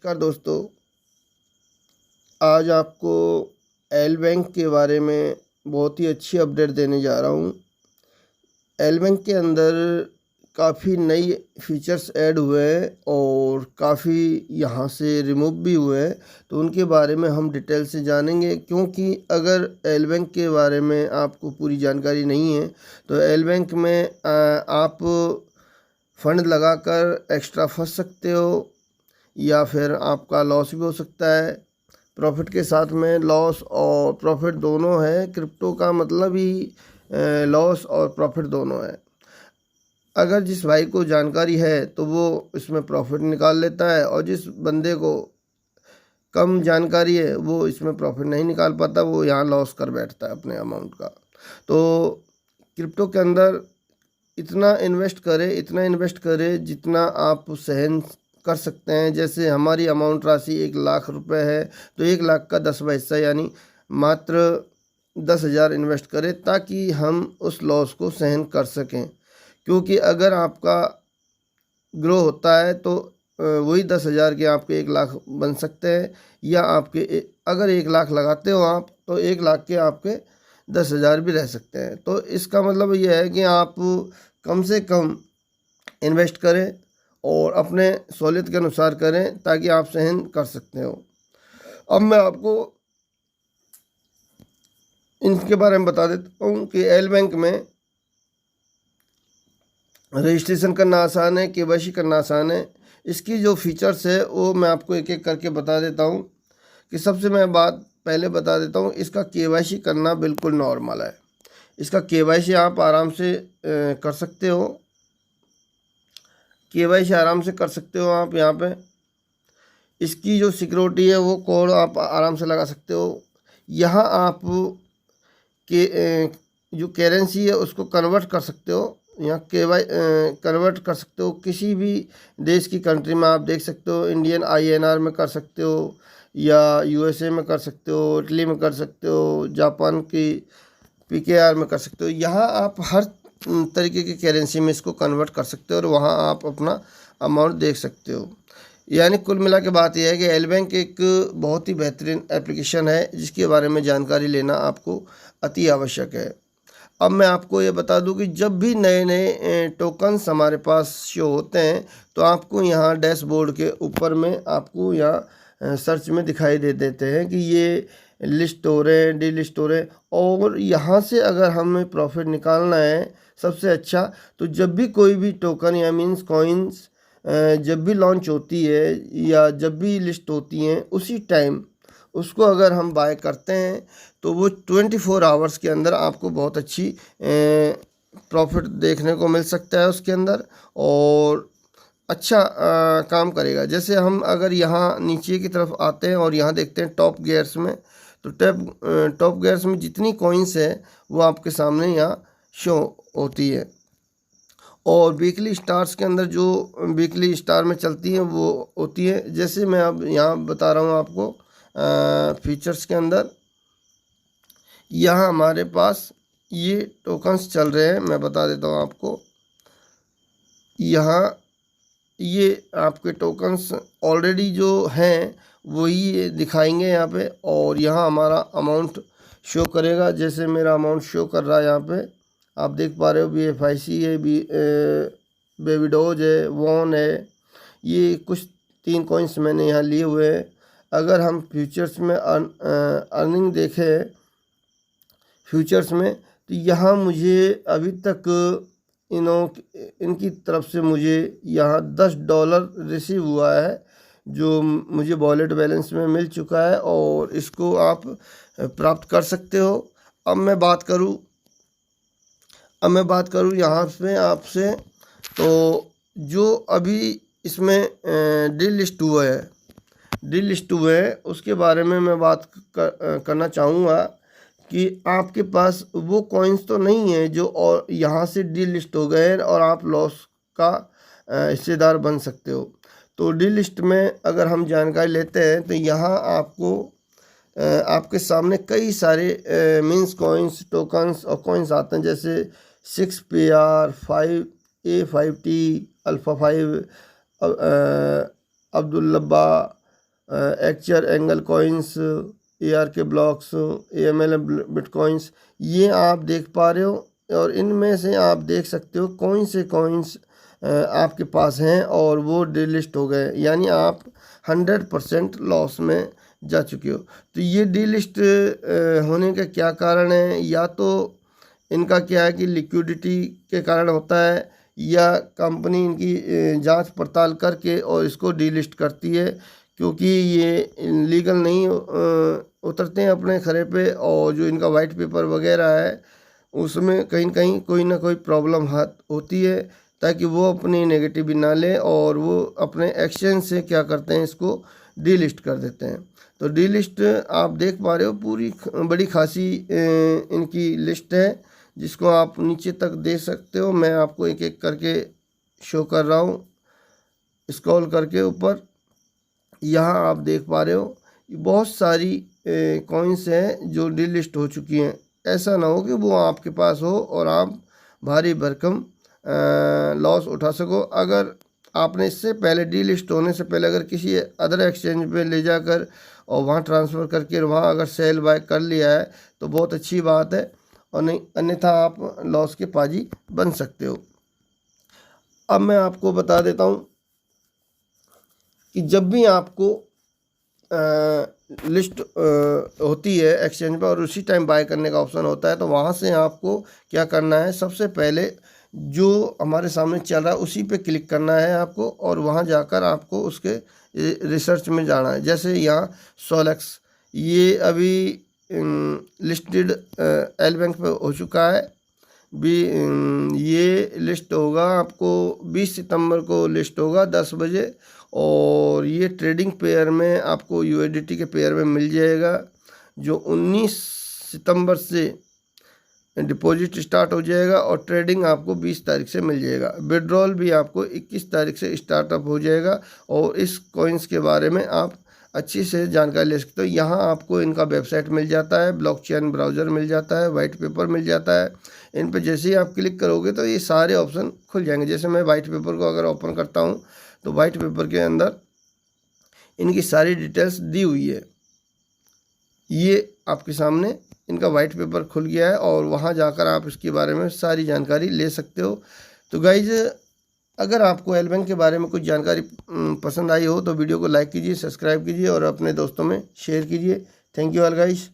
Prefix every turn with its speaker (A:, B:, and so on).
A: नमस्कार दोस्तों। आज आपको एल बैंक के बारे में बहुत ही अच्छी अपडेट देने जा रहा हूँ। एल बैंक के अंदर काफ़ी नई फीचर्स ऐड हुए हैं और काफ़ी यहाँ से रिमूव भी हुए हैं, तो उनके बारे में हम डिटेल से जानेंगे। क्योंकि अगर एल बैंक के बारे में आपको पूरी जानकारी नहीं है तो एल बैंक में आप फंड लगाकर एक्स्ट्रा फंस सकते हो या फिर आपका लॉस भी हो सकता है। प्रॉफिट के साथ में लॉस और प्रॉफिट दोनों है। क्रिप्टो का मतलब ही लॉस और प्रॉफिट दोनों है। अगर जिस भाई को जानकारी है तो वो इसमें प्रॉफिट निकाल लेता है, और जिस बंदे को कम जानकारी है वो इसमें प्रॉफिट नहीं निकाल पाता, वो यहाँ लॉस कर बैठता है अपने अमाउंट का। तो क्रिप्टो के अंदर इतना इन्वेस्ट करे जितना आप सहन कर सकते हैं। जैसे हमारी अमाउंट राशि 1 लाख रुपए है तो 1 लाख का 10वां हिस्सा यानी मात्र 10,000 इन्वेस्ट करें ताकि हम उस लॉस को सहन कर सकें। क्योंकि अगर आपका ग्रो होता है तो वही 10,000 के आपके 1 लाख बन सकते हैं, या आपके अगर 1 लाख लगाते हो आप तो 1 लाख के आपके 10,000 भी रह सकते हैं। तो इसका मतलब ये है कि आप कम से कम इन्वेस्ट करें और अपने सहूलियत के अनुसार करें ताकि आप सहन कर सकते हो। अब मैं आपको इनके बारे में बता देता हूँ कि एल बैंक में रजिस्ट्रेशन करना आसान है, केवाईसी करना आसान है। इसकी जो फीचर्स है वो मैं आपको एक एक करके बता देता हूँ। कि सबसे मैं बात पहले बता देता हूँ, इसका केवाईसी करना बिल्कुल नॉर्मल है। इसका केवाईसी आप आराम से कर सकते हो। केवाईसी आराम से कर सकते हो आप यहाँ पे। इसकी जो सिक्योरिटी है वो कोड आप आराम से लगा सकते हो। यहाँ आप के जो करेंसी है उसको कन्वर्ट कर सकते हो। यहाँ कन्वर्ट कर सकते हो किसी भी देश की कंट्री में। आप देख सकते हो इंडियन INR में कर सकते हो, या USA में कर सकते हो, इटली में कर सकते हो, जापान की PKR में कर सकते हो। यहाँ आप हर तरीके की करेंसी में इसको कन्वर्ट कर सकते हो और वहाँ आप अपना अमाउंट देख सकते हो। यानी कुल मिला के बात यह है कि एल बैंक एक बहुत ही बेहतरीन एप्लीकेशन है जिसके बारे में जानकारी लेना आपको अति आवश्यक है। अब मैं आपको ये बता दूं कि जब भी नए नए टोकन्स हमारे पास शो होते हैं तो आपको यहाँ डैशबोर्ड के ऊपर में आपको यहाँ सर्च में दिखाई दे देते हैं कि ये लिस्ट हो रहे हैं, डीलिस्ट हो रहे हैं। और यहाँ से अगर हमें प्रॉफिट निकालना है सबसे अच्छा, तो जब भी कोई भी टोकन या मीन्स कॉइन्स जब भी लॉन्च होती है या जब भी लिस्ट होती हैं उसी टाइम उसको अगर हम बाय करते हैं तो वो 24 आवर्स के अंदर आपको बहुत अच्छी प्रॉफिट देखने को मिल सकता है उसके अंदर, और अच्छा काम करेगा। जैसे हम अगर यहाँ नीचे की तरफ आते हैं और यहाँ देखते हैं टॉप गियर्स में, तो टॉप गियर्स में जितनी कॉइन्स है वो आपके सामने यहाँ शो होती है। और वीकली स्टार्स के अंदर जो वीकली स्टार में चलती हैं वो होती है। जैसे मैं अब यहाँ बता रहा हूँ आपको फीचर्स के अंदर, यहाँ हमारे पास ये टोकन्स चल रहे हैं। मैं बता देता हूँ आपको, यहाँ ये आपके टोकन्स ऑलरेडी जो हैं वही दिखाएंगे यहाँ पे, और यहाँ हमारा अमाउंट शो करेगा। जैसे मेरा अमाउंट शो कर रहा है यहाँ पे आप देख पा रहे हो। BFIC है, बेबी डोज है, वॉन है। ये कुछ 3 कॉइन्स मैंने यहाँ लिए हुए हैं। अगर हम फ्यूचर्स में अर्निंग देखें फ्यूचर्स में, तो यहाँ मुझे अभी तक इनकी तरफ से मुझे यहाँ $10 रिसीव हुआ है जो मुझे वॉलेट बैलेंस में मिल चुका है, और इसको आप प्राप्त कर सकते हो। अब मैं बात करूँ यहाँ पे आपसे, तो जो अभी इसमें डीलिस्ट हुए हैं उसके बारे में मैं बात करना चाहूँगा कि आपके पास वो कॉइन्स तो नहीं है जो और यहाँ से डीलिस्ट हो गए हैं और आप लॉस का हिस्सेदार बन सकते हो। तो डीलिस्ट में अगर हम जानकारी लेते हैं तो यहाँ आपको आपके सामने कई सारे मीन्स कॉइन्स, टोकन्स और कॉइन्स आते हैं। जैसे 6PR, 5A5T, अल्फ़ा 5, अब्दुल्लब्बा, एक्चर angle coins, ARK blocks, AMLM bitcoins, ये आप देख पा रहे हो। और इनमें से आप देख सकते हो कौन से कॉइन्स आपके पास हैं और वो डिलिस्ट हो गए, यानी आप 100% लॉस में जा चुके हो। तो ये डिलिस्ट होने का क्या कारण है? या तो इनका क्या है कि लिक्विडिटी के कारण होता है, या कंपनी इनकी जांच पड़ताल करके और इसको डिलिस्ट करती है, क्योंकि ये लीगल नहीं उतरते हैं अपने खरे पे। और जो इनका वाइट पेपर वगैरह है उसमें कहीं कहीं कोई ना कोई प्रॉब्लम होती है, ताकि वो अपनी नेगेटिव ना ले और वो अपने एक्शन से क्या करते हैं, इसको डिलिस्ट कर देते हैं। तो डिलिस्ट आप देख पा रहे हो, पूरी बड़ी खासी इनकी लिस्ट है, जिसको आप नीचे तक देख सकते हो। मैं आपको एक एक करके शो कर रहा हूँ, स्क्रॉल करके ऊपर। यहाँ आप देख पा रहे हो बहुत सारी कॉइन्स हैं जो डिलिस्ट हो चुकी हैं। ऐसा ना हो कि वो आपके पास हो और आप भारी भरकम लॉस उठा सको। अगर आपने इससे पहले डिलिस्ट होने से पहले अगर किसी अदर एक्सचेंज पे ले जाकर और वहाँ ट्रांसफ़र करके वहाँ अगर सेल बाय कर लिया है तो बहुत अच्छी बात है, और नहीं अन्यथा आप लॉस के पाजी बन सकते हो। अब मैं आपको बता देता हूँ कि जब भी आपको लिस्ट होती है एक्सचेंज पर और उसी टाइम बाय करने का ऑप्शन होता है, तो वहाँ से आपको क्या करना है, सबसे पहले जो हमारे सामने चल रहा है उसी पे क्लिक करना है आपको, और वहाँ जाकर आपको उसके रिसर्च में जाना है। जैसे यहाँ सोलेक्स, ये अभी लिस्टेड एल बैंक पे हो चुका है। ये लिस्ट होगा आपको 20 सितंबर को लिस्ट होगा 10 बजे, और ये ट्रेडिंग पेयर में आपको USDT के पेयर में मिल जाएगा, जो 19 सितंबर से डिपॉजिट स्टार्ट हो जाएगा और ट्रेडिंग आपको 20 तारीख से मिल जाएगा। विड्रॉल भी आपको 21 तारीख से स्टार्टअप हो जाएगा, और इस कॉइन्स के बारे में आप अच्छी से जानकारी ले सकते हो। यहाँ आपको इनका वेबसाइट मिल जाता है, ब्लॉकचेन ब्राउज़र मिल जाता है, वाइट पेपर मिल जाता है। इन पे जैसे ही आप क्लिक करोगे तो ये सारे ऑप्शन खुल जाएंगे। जैसे मैं वाइट पेपर को अगर ओपन करता हूँ तो वाइट पेपर के अंदर इनकी सारी डिटेल्स दी हुई है। ये आपके सामने इनका वाइट पेपर खुल गया है, और वहाँ जाकर आप इसके बारे में सारी जानकारी ले सकते हो। तो गाइज, अगर आपको एल बैंक के बारे में कुछ जानकारी पसंद आई हो तो वीडियो को लाइक कीजिए, सब्सक्राइब कीजिए और अपने दोस्तों में शेयर कीजिए। Thank you all guys.